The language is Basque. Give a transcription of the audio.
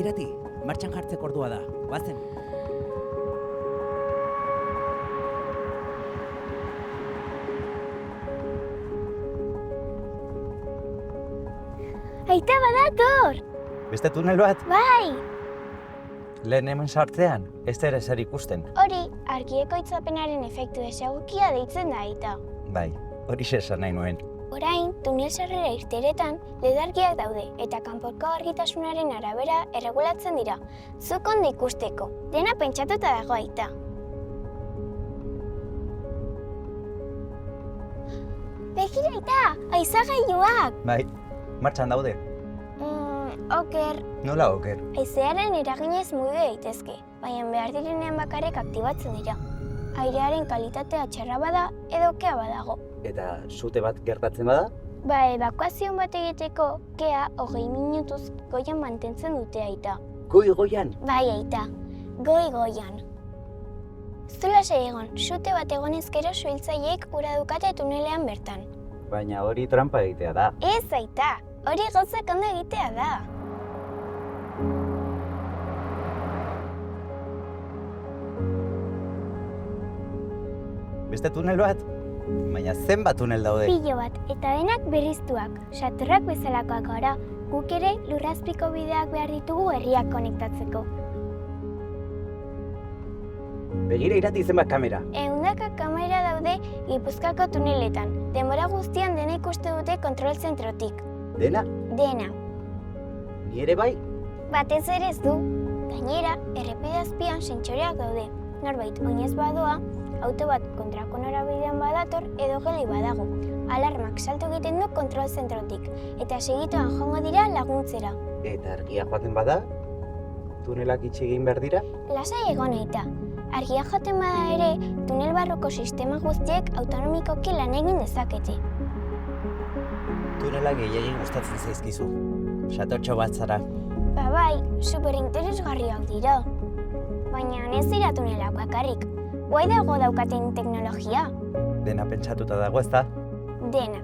Irati, martxan jartzeko ordua da. Goazen. Aita badator! Beste tunel bat? Bai! Lehen hemen sartzean, ez da ere zer ikusten. Hori, argieko itzapenaren efektu desegokia deitzen da aita. Bai, hori esan nahi nuen. Orain, tunel sarrera irteeretan ledargiak daude eta kanpoko argitasunaren arabera erregulatzen dira. Zuk ondo ikusteko, dena pentsatuta dago aita. Begira aita, haizagailuak! Bai, martxan daude. Oker, Nola oker? haizearen eraginez mugi daitezke, baina behar direnean bakarrik aktibatzen dira. Airearen kalitatea txarra bada edo kea badago. Eta sute bat gertatzen bada? Ba, ebakuazioan bat egiteko, kea 20 minutuz goian mantentzen dute aita. Goian? Bai, aita, goian. Zulasai egon, sute bat egonez gero suhiltzaileek ura dukate tunelean bertan. Baina hori trampa egitea da. Ez, aita, hori gauzak ondo egitea da. Beste tunel bat? Baina zenbat tunel daude? Pilo bat, eta denak berriztuak, satorrak bezalakoak gara, guk ere lurrazpiko bideak behar ditugu herriak konektatzeko. Begira Irati zenbat kamera. Ehundaka kamera daude Gipuzkoako tuneletan, denbora guztian dena ikuste dute kontrol zentrotik. Dena? Dena, Ni ere bai? batez ere ez du. Gainera, errepide azpian sentsoreak daude. Norbait oinez badoa, auto bat kontrako norabidean badator edo geli badago. Alarmak salto egiten du kontrol zentrotik, eta segituan joango dira laguntzera. Eta argia joaten bada? Tunelak itxi egin behar dira? Lasai egon aita. Argia joaten bada ere, tunel barruko sistema guztiek autonomikoki lan egin dezakete. Tunelak gehiagin gustatzen zaizkizu. Satortxo bat zara. Ba bai, superinteresgarriak dira. Baina ez dira tunelak bakarrik. Guai dago daukaten teknologia. Dena pentsatuta dago, ezta? Dena.